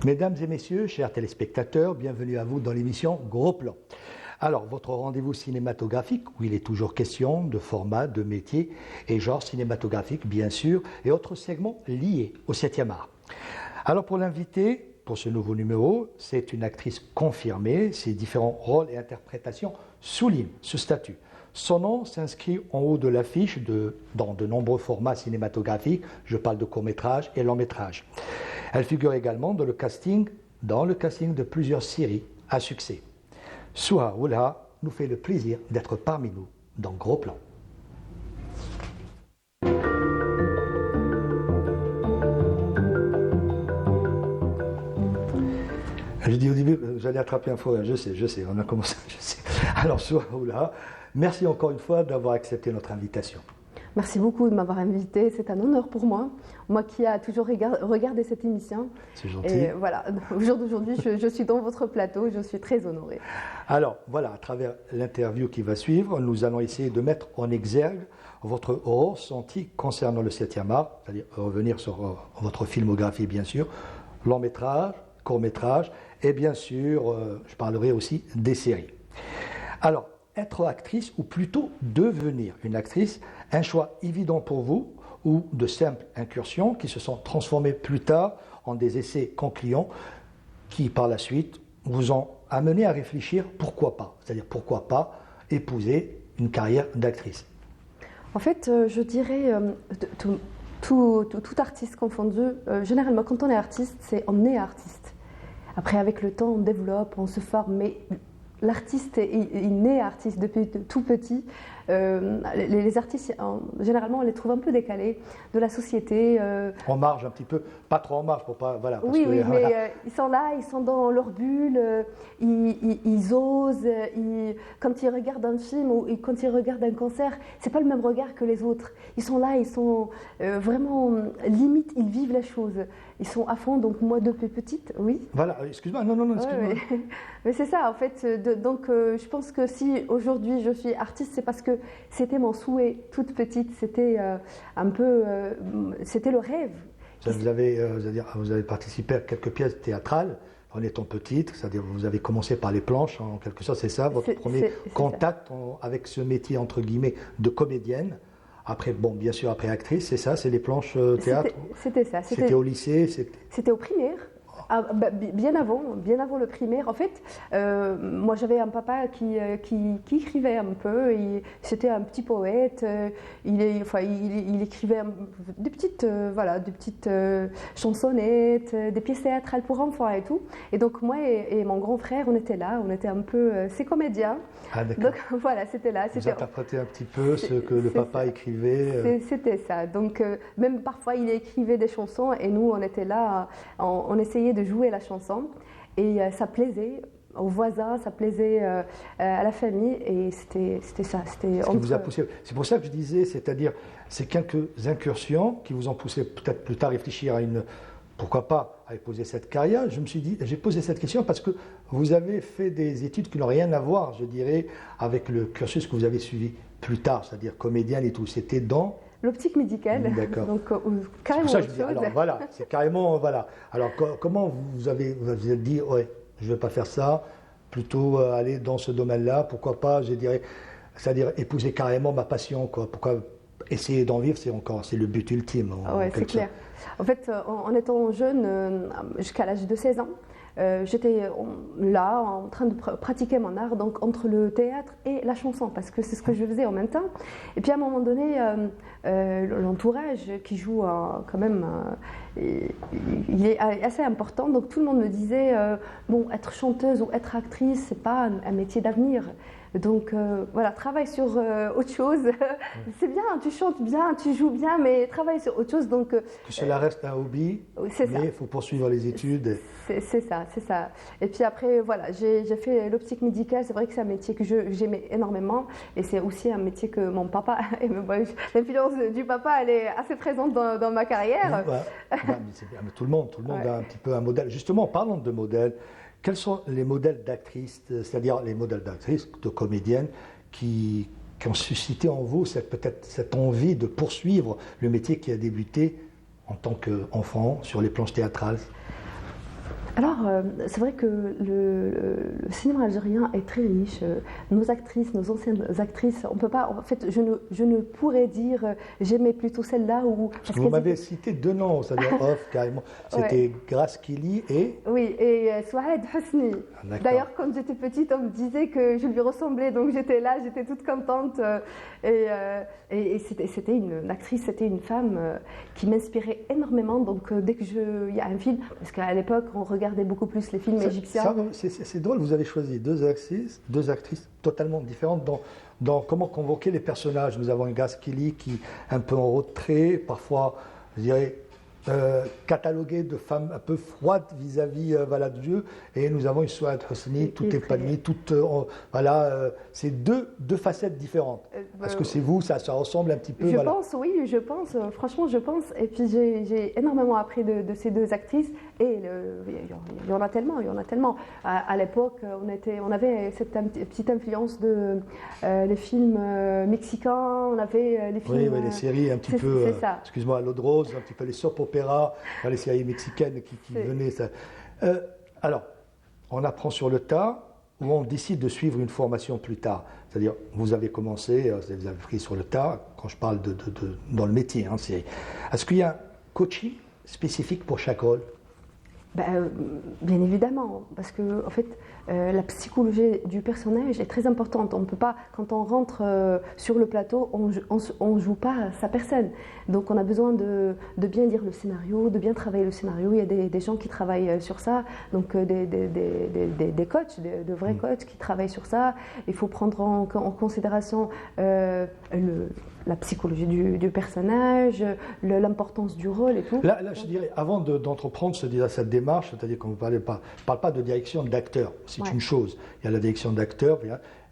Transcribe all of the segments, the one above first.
Mesdames et messieurs, chers téléspectateurs, bienvenue à vous dans l'émission Gros Plan. Alors, votre rendez-vous cinématographique, où il est toujours question de format, de métier et genre cinématographique, bien sûr, et autres segments liés au 7e art. Alors, pour l'invité, pour ce nouveau numéro, c'est une actrice confirmée. Ses différents rôles et interprétations soulignent ce statut. Son nom s'inscrit en haut de l'affiche dans de nombreux formats cinématographiques. Je parle de courts-métrages et longs-métrages. Elle figure également dans le casting de plusieurs séries à succès. Souha Oulha nous fait le plaisir d'être parmi nous dans Gros Plan. J'ai dit au début que j'allais attraper un faux, je sais, on a commencé, je sais. Alors Souha Oulha, merci encore une fois d'avoir accepté notre invitation. Merci beaucoup de m'avoir invité, c'est un honneur pour moi. Moi qui a toujours regardé cette émission. C'est gentil. Et voilà, au jour d'aujourd'hui, je suis dans votre plateau, je suis très honorée. Alors voilà, à travers l'interview qui va suivre, nous allons essayer de mettre en exergue votre ressenti concernant le 7e art, c'est-à-dire revenir sur votre filmographie bien sûr, long métrage, court métrage, et bien sûr, je parlerai aussi des séries. Alors, être actrice, ou plutôt devenir une actrice, un choix évident pour vous, ou de simples incursions qui se sont transformées plus tard en des essais concluants qui, par la suite, vous ont amené à réfléchir pourquoi pas, c'est-à-dire pourquoi pas épouser une carrière d'actrice. En fait, je dirais, tout artiste confondu, généralement quand on est artiste, on est artiste. Après, avec le temps, on développe, on se forme, mais l'artiste, il naît artiste depuis tout petit. Les artistes, généralement, on les trouve un peu décalés de la société. En marge un petit peu, pas trop en marge pour pas, voilà. Parce oui, mais ils sont là, ils sont dans leur bulle, ils osent. Quand ils regardent un film ou quand ils regardent un concert, c'est pas le même regard que les autres. Ils sont là, ils sont vraiment limite, ils vivent la chose. Ils sont à fond. Donc moi, depuis petite, oui. Voilà, excuse-moi, non, excuse-moi. Ouais, mais c'est ça, en fait. Donc je pense que si aujourd'hui je suis artiste, c'est parce que c'était mon souhait toute petite, c'était un peu, c'était le rêve. Vous avez participé à quelques pièces théâtrales en étant petite, c'est-à-dire vous avez commencé par les planches, en quelque sorte, c'est ça, votre premier contact avec ce métier, entre guillemets, de comédienne. Après, bon, bien sûr, après actrice, c'est ça, c'est les planches théâtre. C'était ça. C'était au lycée. C'était au primaire. Bien avant le primaire. En fait, moi j'avais un papa qui écrivait un peu. C'était un petit poète. Il écrivait des petites chansonnettes, des pièces théâtrales pour enfants et tout. Et donc moi et mon grand frère, on était là, on était un peu ces comédiens. Ah, d'accord. Donc voilà, c'était là. Vous interprétez un petit peu ce que le papa écrivait. C'était ça. Donc même parfois il écrivait des chansons et nous on était là, on essayait de jouer la chanson et ça plaisait aux voisins, ça plaisait à la famille et c'était ça. Qui vous a poussé. C'est pour ça que je disais, c'est-à-dire ces quelques incursions qui vous ont poussé peut-être plus tard à réfléchir à pourquoi pas, à épouser cette carrière. Je me suis dit, j'ai posé cette question parce que vous avez fait des études qui n'ont rien à voir, je dirais, avec le cursus que vous avez suivi plus tard, c'est-à-dire comédienne et tout. C'était dans l'optique médicale. D'accord. Donc carrément c'est pour ça que autre je dis, chose. alors voilà, c'est carrément voilà. Alors comment vous êtes dit, ouais, je ne vais pas faire ça, plutôt aller dans ce domaine-là, pourquoi pas, je dirais, c'est-à-dire épouser carrément ma passion, quoi. Pourquoi essayer d'en vivre, c'est le but ultime. Ouais, c'est clair. En fait, en étant jeune, jusqu'à l'âge de 16 ans, j'étais là en train de pratiquer mon art, donc entre le théâtre et la chanson, parce que c'est ce que je faisais en même temps. Et puis à un moment donné, l'entourage qui joue quand même, il est assez important. Donc tout le monde me disait, bon, être chanteuse ou être actrice, c'est pas un métier d'avenir. Donc voilà, travaille sur autre chose. C'est bien, tu chantes bien, tu joues bien, mais travaille sur autre chose. Donc, que cela reste un hobby, mais il faut poursuivre les études. C'est ça. Et puis après, voilà, j'ai fait l'optique médicale. C'est vrai que c'est un métier que j'aimais énormément. Et c'est aussi un métier que mon papa aime. L'influence du papa, elle est assez présente dans ma carrière. Mais tout le monde a un petit peu un modèle. Justement, parlons de modèle. Quels sont les modèles d'actrices, c'est-à-dire les modèles d'actrices, de comédiennes, qui ont suscité en vous peut-être cette envie de poursuivre le métier qui a débuté en tant qu'enfant sur les planches théâtrales? Alors, c'est vrai que le cinéma algérien est très riche. Nos actrices, nos anciennes actrices, on peut pas. En fait, je ne pourrais dire j'aimais plutôt celle-là ou. Parce que vous m'avez cité deux noms, c'est-à-dire off carrément. C'était Grace Kelly et. Oui, et Souaed Hosni. D'accord. D'ailleurs, quand j'étais petite, on me disait que je lui ressemblais, donc j'étais là, j'étais toute contente. Et c'était une actrice, c'était une femme qui m'inspirait énormément. Donc, dès qu'il y a un film, parce qu'à l'époque, on regardait beaucoup plus les films égyptiens. C'est drôle, vous avez choisi deux actrices totalement différentes dans comment convoquer les personnages. Nous avons une Grace Kelly qui est un peu en retrait, parfois, je dirais, cataloguée de femmes un peu froides vis-à-vis voilà, de Dieu, et nous avons une Souaed Hosni, tout épanouie, c'est deux facettes différentes. Est-ce que c'est vous, ça ressemble un petit peu? Je pense, oui, je pense, franchement je pense, et puis j'ai énormément appris de ces deux actrices, et il y en a tellement. À l'époque, on avait cette petite influence de les films mexicains, on avait les films... Oui, les séries un petit peu, excuse-moi, l'eau de rose, un petit peu les soap opéras, les séries mexicaines qui venaient. Ça. Alors, on apprend sur le tas ou on décide de suivre une formation plus tard. C'est-à-dire, vous avez commencé, vous avez pris sur le tas, quand je parle dans le métier. Hein, est-ce qu'il y a un coaching spécifique pour chaque rôle? Bien évidemment, parce que en fait, la psychologie du personnage est très importante. On ne peut pas, quand on rentre sur le plateau, on joue pas sa personne. Donc on a besoin de bien lire le scénario, de bien travailler le scénario. Il y a des gens qui travaillent sur ça, donc des coachs, de vrais coachs qui travaillent sur ça. Il faut prendre en considération la psychologie du personnage, l'importance du rôle et tout. Là je dirais, avant d'entreprendre cette démarche, c'est-à-dire qu'on ne parle pas de direction d'acteur, c'est une chose. Il y a la direction d'acteur,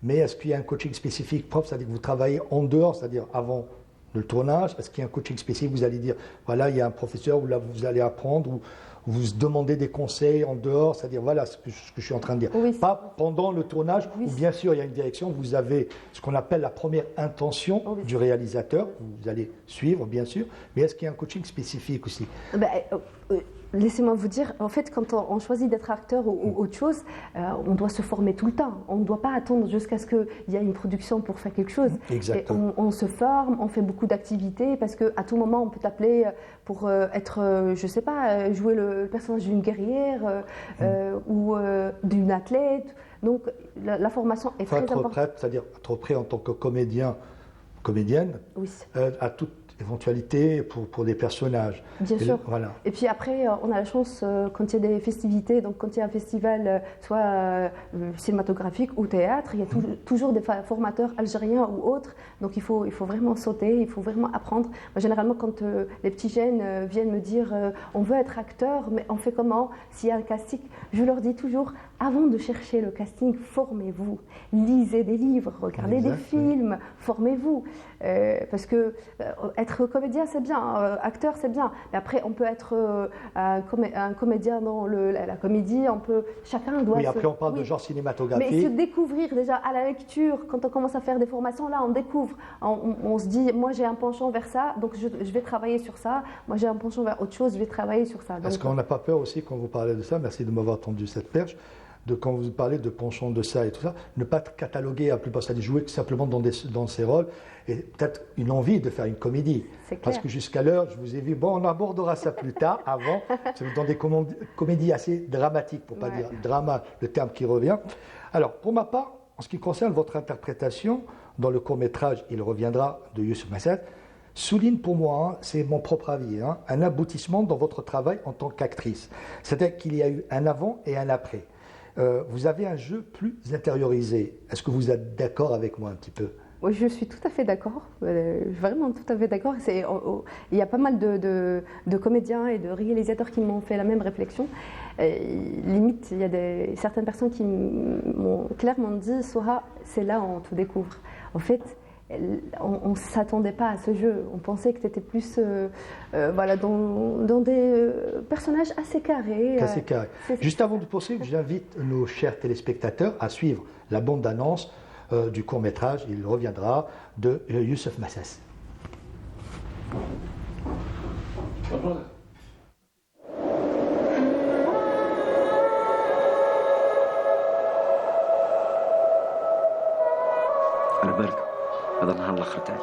mais est-ce qu'il y a un coaching spécifique propre, c'est-à-dire que vous travaillez en dehors, c'est-à-dire avant le tournage? Est-ce qu'il y a un coaching spécifique? Vous allez dire, voilà, il y a un professeur où là vous allez apprendre, ou vous demandez des conseils en dehors, c'est-à-dire voilà ce que je suis en train de dire. Oui, pas pendant le tournage, où bien sûr il y a une direction, vous avez ce qu'on appelle la première intention du réalisateur, vous allez suivre bien sûr, mais est-ce qu'il y a un coaching spécifique aussi? Laissez-moi vous dire, en fait, quand on choisit d'être acteur ou autre chose, on doit se former tout le temps. On ne doit pas attendre jusqu'à ce qu'il y ait une production pour faire quelque chose. Exactement. Et on se forme, on fait beaucoup d'activités, parce qu'à tout moment, on peut t'appeler pour être, je ne sais pas, jouer le personnage d'une guerrière ou d'une athlète. Donc, la formation est très importante. Il faut être prête, c'est-à-dire être prêt en tant que comédienne, à toute éventualité pour des personnages. Bien sûr. Voilà. Et puis après, on a la chance, quand il y a des festivités, donc quand il y a un festival, soit cinématographique ou théâtre, il y a toujours des formateurs algériens ou autres. Donc il faut vraiment sauter, il faut vraiment apprendre. Moi, généralement, quand les petits jeunes viennent me dire on veut être acteur, mais on fait comment s'il y a un casting? Je leur dis toujours, avant de chercher le casting, formez-vous. Lisez des livres, regardez des films, formez-vous. Parce que être comédien, c'est bien, acteur, c'est bien. Mais après, on peut être un comédien dans la comédie, chacun doit... Oui, après on parle de genre cinématographique. Mais se découvrir déjà à la lecture, quand on commence à faire des formations, là, on découvre. On se dit, moi j'ai un penchant vers ça, donc je vais travailler sur ça. Moi j'ai un penchant vers autre chose, je vais travailler sur ça. Est-ce qu'on n'a pas peur aussi, quand vous parlez de ça, merci de m'avoir tendu cette perche, quand vous parlez de penchant de ça et tout ça, ne pas cataloguer à plus bas, c'est-à-dire jouer simplement dans ces rôles, et peut-être une envie de faire une comédie. Parce que jusqu'à l'heure, je vous ai vu, on abordera ça plus tard, avant, dans des comédies assez dramatiques, pour ne pas dire drama, le terme qui revient. Alors, pour ma part, en ce qui concerne votre interprétation, dans le court-métrage, il reviendra de Youssouf Massad, souligne pour moi, c'est mon propre avis, un aboutissement dans votre travail en tant qu'actrice. C'est-à-dire qu'il y a eu un avant et un après. Vous avez un jeu plus intériorisé. Est-ce que vous êtes d'accord avec moi un petit peu? Oui, je suis tout à fait d'accord, vraiment tout à fait d'accord. Il y a pas mal de comédiens et de réalisateurs qui m'ont fait la même réflexion. Limite, il y a certaines personnes qui m'ont clairement dit « Soha, c'est là où on te découvre ». En fait, on ne s'attendait pas à ce jeu. On pensait que tu étais plus dans des personnages assez carrés. Juste avant de poursuivre, j'invite nos chers téléspectateurs à suivre la bande-annonce du court-métrage. Il reviendra de Youssouf Massad. قتال.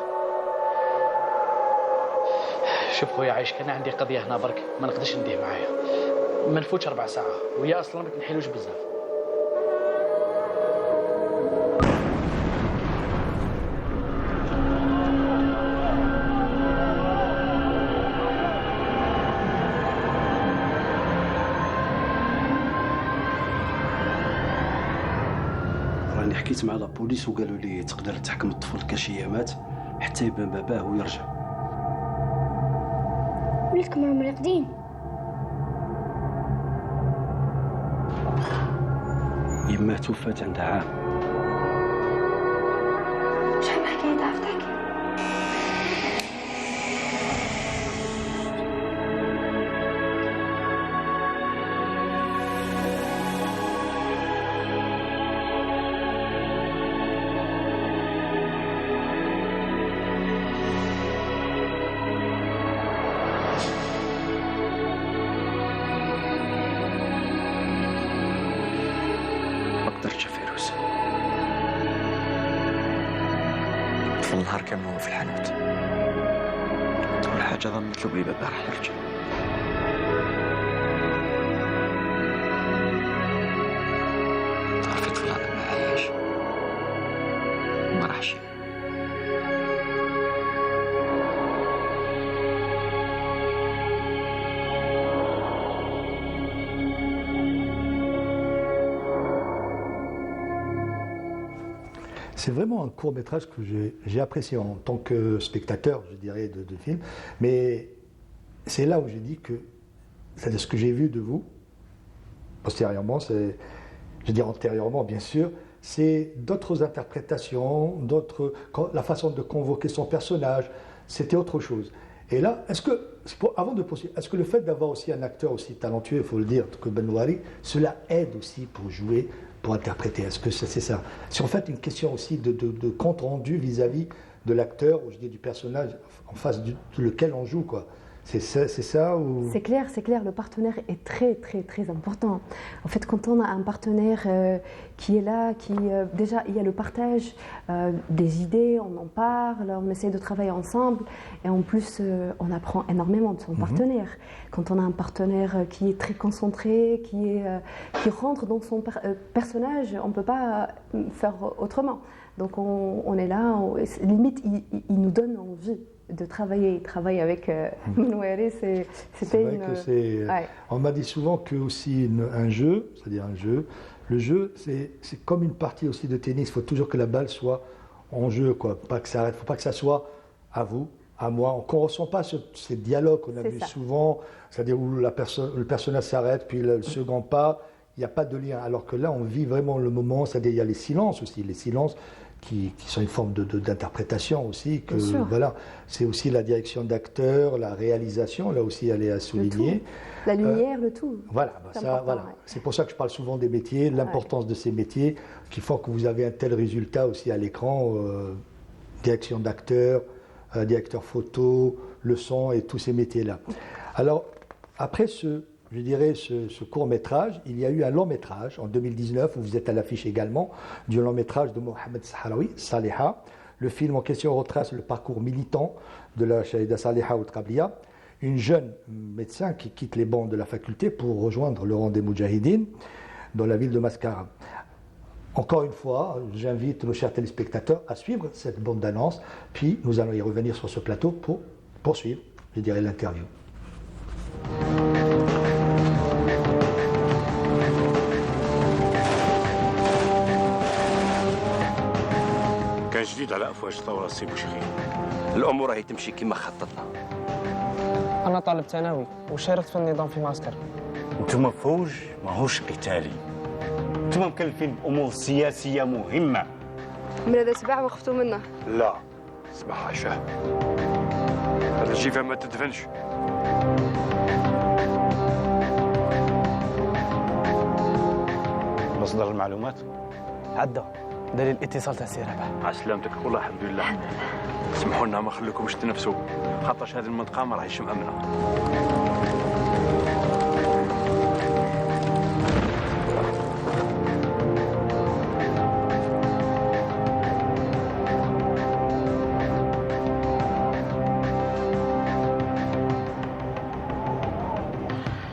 شوف خويا عايش، كان عندي قضيه هنا برك ما نقدرش نديه معايا، ما نفوتش 4 ساعات وهي اصلا ما تنحلوش بزاف. راني حكيت مع لابوليس وقالوا لي تقدر تحكم الطفل كاش ايامات حتى يبان باباه ويرجع. وليدكم راهم راقدين. يماه توفات عندها عام. شحال حكاية عرفتك؟ ما قدرتش فيروز. طفل النهار كامل وهو في الحانوت، والحاجة ظنت له بلي بابا راح يرجع. تعرفي طفل هذا ما عايش، ما راحش. C'est vraiment un court métrage que j'ai apprécié en tant que spectateur, je dirais, de film. Mais c'est là où j'ai dit que, c'est-à-dire ce que j'ai vu de vous, postérieurement, je veux dire antérieurement bien sûr, c'est d'autres interprétations, la façon de convoquer son personnage, c'était autre chose. Et là, avant de poursuivre, est-ce que le fait d'avoir aussi un acteur aussi talentueux, il faut le dire, que Benouari, cela aide aussi pour jouer, pour interpréter? Est-ce que c'est ça? C'est en fait une question aussi de compte rendu vis-à-vis de l'acteur, ou je dis du personnage en face de lequel on joue, quoi. C'est ça ou... C'est clair, le partenaire est très très très important. En fait, quand on a un partenaire qui est là, déjà il y a le partage des idées, on en parle, on essaie de travailler ensemble et en plus on apprend énormément de son partenaire. Quand on a un partenaire qui est très concentré, qui rentre dans son personnage, on ne peut pas faire autrement. Donc on est là, limite il nous donne envie de travailler avec Benouari, c'était vrai que c'est... Ouais. On m'a dit souvent que aussi un jeu, c'est-à-dire un jeu, le jeu c'est comme une partie aussi de tennis, il faut toujours que la balle soit en jeu, quoi. Pas que ça arrête, faut pas que ça soit à vous, à moi, qu'on ne ressent pas ces dialogues qu'on a vu souvent, c'est-à-dire où le personnage s'arrête, puis le second pas, il n'y a pas de lien, alors que là on vit vraiment le moment, c'est-à-dire il y a les silences aussi, les silences qui sont une forme d'interprétation aussi, que voilà, c'est aussi la direction d'acteur, la réalisation, là aussi elle est à souligner. La lumière, le tout. Voilà, voilà. Ouais. C'est pour ça que je parle souvent des métiers, l'importance de ces métiers, qui font que vous avez un tel résultat aussi à l'écran, direction d'acteur, directeur photo, le son et tous ces métiers-là. Alors, après je dirais, ce court-métrage, il y a eu un long-métrage en 2019, où vous êtes à l'affiche également, du long-métrage de Mohamed Sahraoui, Saliha. Le film en question retrace le parcours militant de la Shahida Saliha Outrabliya, une jeune médecin qui quitte les bancs de la faculté pour rejoindre le rang des Moudjahidines dans la ville de Mascara. Encore une fois, j'invite nos chers téléspectateurs à suivre cette bande-annonce, puis nous allons y revenir sur ce plateau pour poursuivre, je dirais, l'interview. كان جديد على افواج ثوره السي بوشخير. الامور راهي تمشي كما خططنا. انا طالب ثانوي وشاركت في النظام في معسكر. انتم فوج ماهوش قتالي، انتم مكلفين بامور سياسيه مهمه. من هذا سباع وخفتوا منه؟ لا سباع حاشاه، هذا الجيفه ما تدفنش. مصدر المعلومات؟ عدى دليل اتصال تاع سي ربح. على سلامتك والله الحمد لله. سمحوا لنا ما نخليكمش تنفسوا، خاطرش هذه المنطقه ما راهيش مأمنه.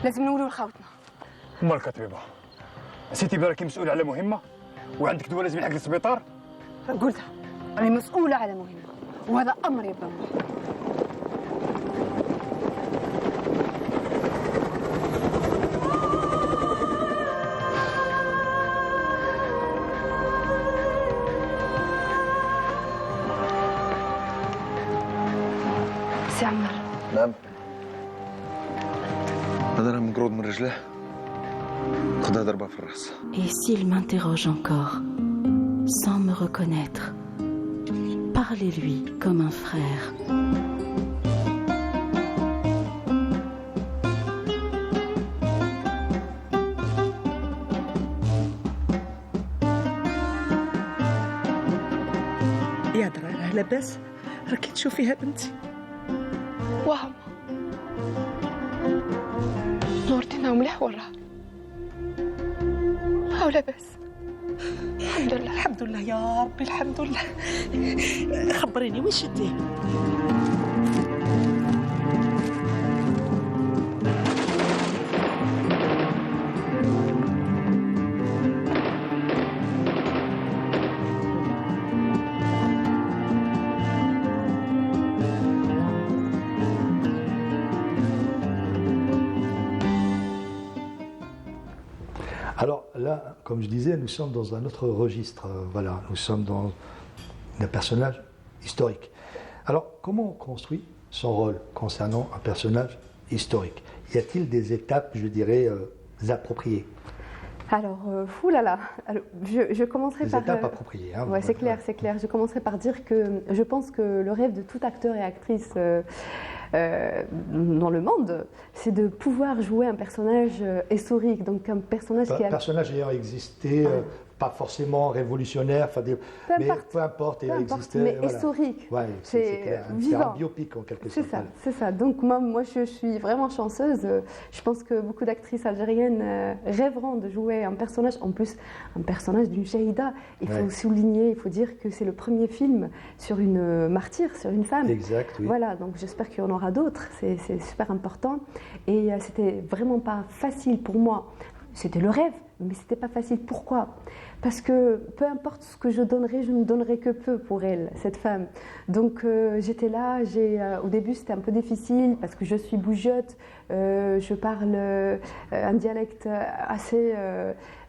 لازم نقولوا لخوتنا. امال كطبيبه نسيتي براكي مسؤول على مهمه وعندك دواء لازم يلحق للسبيطار. قلتها أنا مسؤولة على مهمة وهذا أمر يا بابا. سي عمر. نعم. هذا راه مقروض من رجله خدها ضربة في الراس. Et s'il m'interroge encore, sans me reconnaître, parlez-lui comme un frère. يا درا راه لاباس راكي تشوفيها بنتي. وهم نورتنا مليح ورا هاو لاباس. الحمد لله. الحمد لله يا ربي الحمد لله. خبريني وين شديه؟ Alors là, comme je disais, nous sommes dans un autre registre. Voilà, nous sommes dans un personnage historique. Alors, comment on construit son rôle concernant un personnage historique? Y a-t-il des étapes, je dirais, appropriées? Alors, oulala, je commencerai Des par... étapes appropriées. Hein, ouais, c'est clair, c'est clair. Je commencerai par dire que je pense que le rêve de tout acteur et actrice dans le monde, c'est de pouvoir jouer un personnage historique, donc un personnage qui a... personnage ayant existé, pas forcément révolutionnaire, mais peu importe, il a existé. Mais voilà. Historique. Ouais, c'est un vivant. biopic en quelque C'est sorte. ça, c'est ça. Donc moi je suis vraiment chanceuse. Je pense que beaucoup d'actrices algériennes rêveront de jouer un personnage, en plus un personnage d'une Shahida. Il faut souligner, il faut dire que c'est le premier film sur une martyre, sur une femme. Exact, oui. Voilà, donc j'espère qu'il y en aura d'autres. C'est super important. Et c'était vraiment pas facile pour moi. C'était le rêve, mais c'était pas facile. Pourquoi? Parce que peu importe ce que je donnerais, je ne donnerais que peu pour elle, cette femme. Donc j'étais là, au début c'était un peu difficile parce que je suis bougeotte, je parle un dialecte assez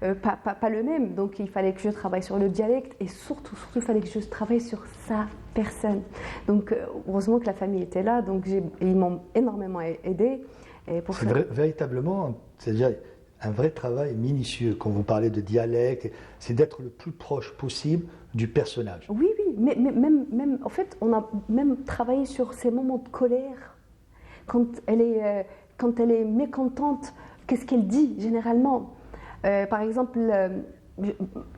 pas le même, donc il fallait que je travaille sur le dialecte et surtout il fallait que je travaille sur sa personne. Donc heureusement que la famille était là, donc ils m'ont énormément aidée. C'est véritablement, c'est-à-dire un vrai travail minutieux. Quand vous parlez de dialecte, c'est d'être le plus proche possible du personnage. Oui, mais même, en fait, on a même travaillé sur ces moments de colère. Quand elle est mécontente, qu'est-ce qu'elle dit généralement? Par exemple,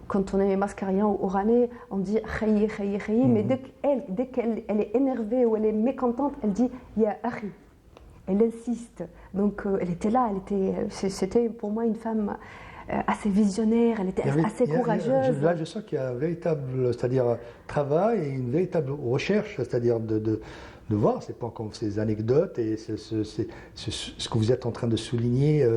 quand on est mascarien ou oranais, on dit khayi, khayi, khayi, mais dès qu'elle est énervée ou elle est mécontente, elle dit ya akhi. Elle insiste. Donc elle était là, c'était pour moi une femme assez visionnaire, elle était assez courageuse. Là, je sens qu'il y a un véritable, c'est-à-dire travail et une véritable recherche, c'est-à-dire de voir, c'est pas comme ces anecdotes et ce que vous êtes en train de souligner,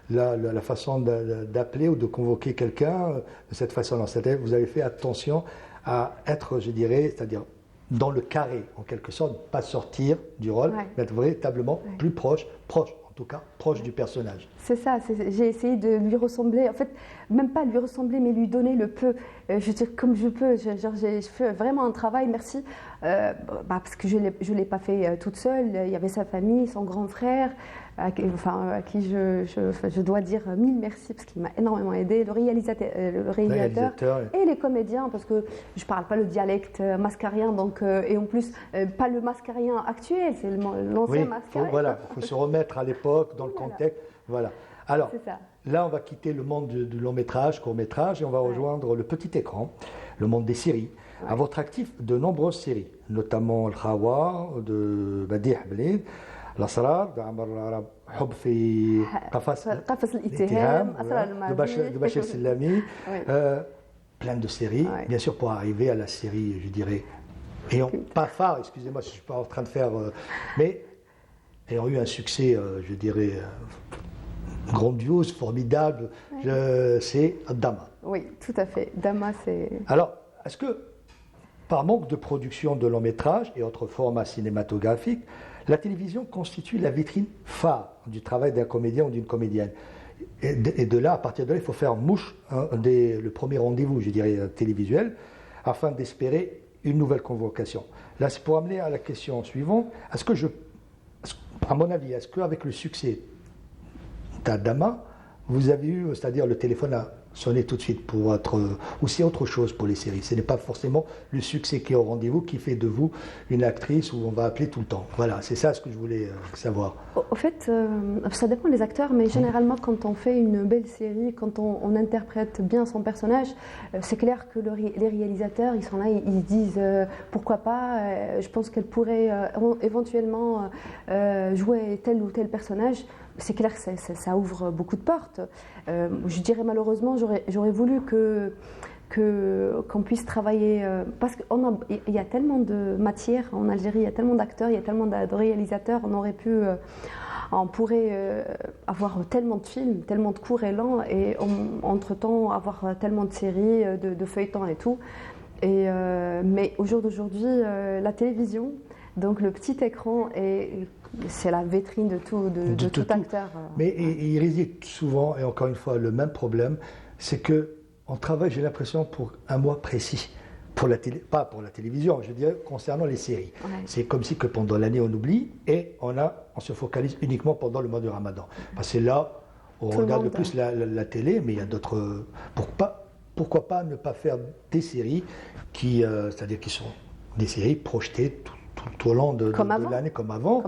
la façon d'appeler ou de convoquer quelqu'un de cette façon-là. C'est-à-dire vous avez fait attention à être, je dirais, c'est-à-dire dans le carré, en quelque sorte, pas sortir du rôle, mais être véritablement plus proche, en tout cas, proche du personnage. C'est ça, j'ai essayé de lui ressembler, en fait, même pas lui ressembler, mais lui donner le peu, je veux dire, comme je peux. J'ai fait vraiment un travail, merci, parce que je ne l'ai pas fait toute seule, il y avait sa famille, son grand frère, à qui je dois dire mille merci, parce qu'il m'a énormément aidé, le réalisateur et les comédiens, parce que je ne parle pas le dialecte mascarien, donc, et en plus, pas le mascarien actuel, c'est l'ancien mascarien. Voilà, il faut se remettre à l'époque, dans le contexte. Voilà. Alors, là, on va quitter le monde du long métrage, court métrage, et on va rejoindre le petit écran, le monde des séries. À votre actif, de nombreuses séries, notamment El Khawa de Badih Blid, الأسرار عمر حب في قفص الاتهام de Bachir Sellami, plein de séries, bien sûr pour arriver à la série, je dirais, pas phare, excusez-moi si je suis pas en train de faire, mais ayant eu un succès, je dirais, grandiose, formidable, c'est Dama. Oui, tout à fait. Dama, c'est... Alors, est-ce que, par manque de production de long métrage et autres formats cinématographiques, la télévision constitue la vitrine phare du travail d'un comédien ou d'une comédienne? Et de là, à partir de là, il faut faire mouche le premier rendez-vous, je dirais, télévisuel, afin d'espérer une nouvelle convocation. Là, c'est pour amener à la question suivante. À mon avis, est-ce qu'avec le succès d'Adama, vous avez eu, c'est-à-dire le téléphone a sonné tout de suite pour être aussi autre chose pour les séries. Ce n'est pas forcément le succès qui est au rendez-vous qui fait de vous une actrice où on va appeler tout le temps. Voilà, c'est ça ce que je voulais savoir. Au fait, ça dépend des acteurs, mais généralement quand on fait une belle série, quand on interprète bien son personnage, c'est clair que les réalisateurs, ils sont là, ils se disent pourquoi pas, je pense qu'elle pourrait éventuellement jouer tel ou tel personnage. C'est clair que ça ouvre beaucoup de portes. Je dirais malheureusement, j'aurais voulu qu'on puisse travailler, parce qu'il y a tellement de matière en Algérie, il y a tellement d'acteurs, il y a tellement de réalisateurs, on pourrait avoir tellement de films, tellement de courts et lents, et entre-temps avoir tellement de séries, de feuilletons et tout. Mais au jour d'aujourd'hui, la télévision, donc le petit écran, c'est la vitrine de tout acteur. Mais il réside souvent, et encore une fois, le même problème, c'est qu'on travaille, j'ai l'impression, pour un mois précis. Pas pour la télévision, je dirais, concernant les séries. Ouais. C'est comme si que pendant l'année, on oublie et on se focalise uniquement pendant le mois de Ramadan. Parce que là, on regarde le plus la télé, mais il y a d'autres... Pourquoi pas ne pas faire des séries c'est-à-dire qui sont des séries projetées tout au long de l'année comme avant.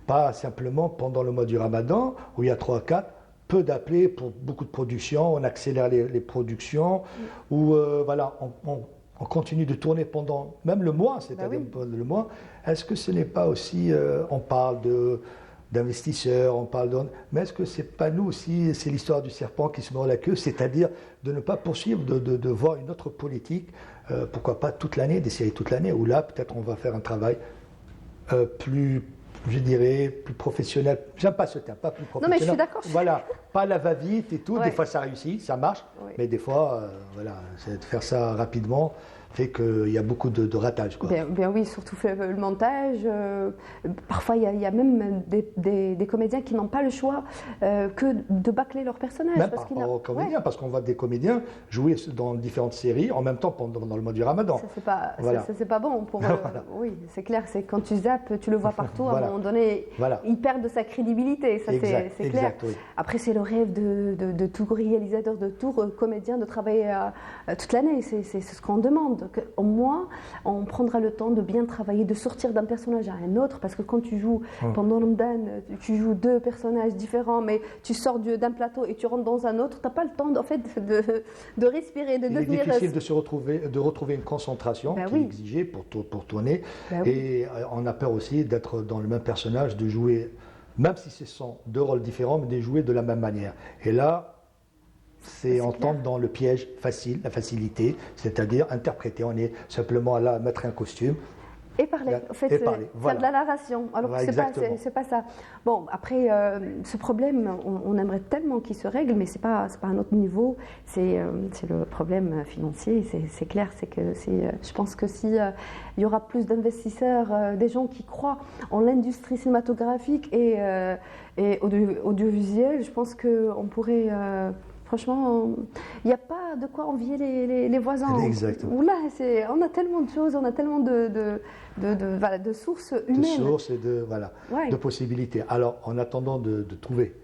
Pas simplement pendant le mois du Ramadan, où il y a 3-4, peu d'appelés pour beaucoup de productions, on accélère les productions, où voilà, on continue de tourner pendant même le mois, c'est-à-dire le mois. Est-ce que ce n'est pas aussi, on parle d'investisseurs, mais est-ce que c'est pas nous aussi, c'est l'histoire du serpent qui se mord la queue, c'est-à-dire de ne pas poursuivre, de voir une autre politique, pourquoi pas toute l'année, des séries toute l'année, où là peut-être on va faire un travail plus, je dirais, plus professionnel. J'aime pas ce terme, pas plus professionnel. Non mais je suis d'accord. Voilà, pas la va-vite et tout. Ouais. Des fois ça réussit, ça marche, mais des fois, voilà, c'est de faire ça rapidement fait qu'il y a beaucoup de ratages. Bien oui, surtout le montage. Parfois, il y a même des comédiens qui n'ont pas le choix que de bâcler leur personnage. Même par rapport aux comédiens, parce qu'on voit des comédiens jouer dans différentes séries en même temps dans le mois du Ramadan. Ça, c'est pas bon. Voilà. Oui, c'est clair, c'est quand tu zappes, tu le vois partout, à un moment donné, il perd de sa crédibilité. Ça, c'est clair. Oui. Après, c'est le rêve de tout réalisateur, de tout comédien de travailler toute l'année. C'est ce qu'on demande. Au moins, on prendra le temps de bien travailler, de sortir d'un personnage à un autre, parce que quand tu joues pendant Ramadan, tu joues deux personnages différents, mais tu sors d'un plateau et tu rentres dans un autre, tu n'as pas le temps en fait, de respirer, de devenir... Il est difficile de retrouver une concentration qui est exigée pour tourner, et on a peur aussi d'être dans le même personnage, de jouer, même si ce sont deux rôles différents, mais de jouer de la même manière. Et là, on tombe dans le piège facile, la facilité, c'est-à-dire interpréter. On est simplement là à mettre un costume. Et parler, en fait, faire de la narration, alors que c'est pas ça. Bon, après, ce problème, on aimerait tellement qu'il se règle, mais c'est pas à un autre niveau, c'est le problème financier, c'est clair, je pense que si il y aura plus d'investisseurs, des gens qui croient en l'industrie cinématographique et audiovisuelle, je pense qu'on pourrait... Franchement, il n'y a pas de quoi envier les voisins. Exactement. Là, on a tellement de choses, on a tellement de sources humaines. De sources et de possibilités. Alors, en attendant de trouver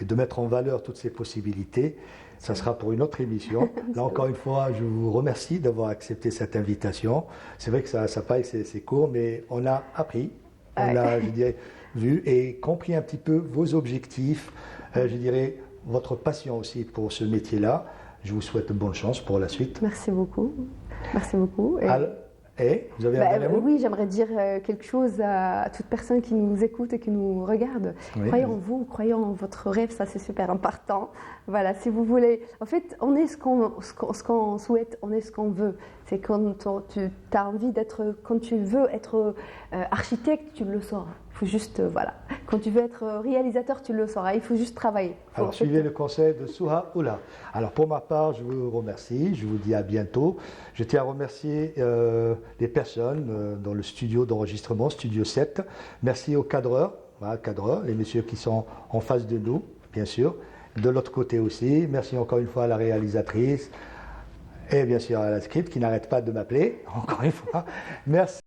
et de mettre en valeur toutes ces possibilités, ça sera pour une autre émission. Là, encore une fois, je vous remercie d'avoir accepté cette invitation. C'est vrai que ça paraît que c'est court, mais on a appris, on a, je dirais, vu et compris un petit peu vos objectifs, je dirais, votre passion aussi pour ce métier-là. Je vous souhaite bonne chance pour la suite. Merci beaucoup. Merci beaucoup. Et vous avez un dernier mot ? Oui, j'aimerais dire quelque chose à toute personne qui nous écoute et qui nous regarde. Oui. Croyez en vous, croyez en votre rêve, ça c'est super important. Voilà, si vous voulez. En fait, on est ce qu'on souhaite, on est ce qu'on veut. C'est quand tu as envie d'être, quand tu veux être architecte, tu le sors. Il faut juste, voilà. Quand tu veux être réalisateur, tu le sauras. Il faut juste travailler. Alors, suivez le conseil de Souha Oula. Alors, pour ma part, je vous remercie. Je vous dis à bientôt. Je tiens à remercier les personnes dans le studio d'enregistrement, Studio 7. Merci aux cadreurs, les messieurs qui sont en face de nous, bien sûr. De l'autre côté aussi. Merci encore une fois à la réalisatrice. Et bien sûr à la script qui n'arrête pas de m'appeler, encore une fois. Merci.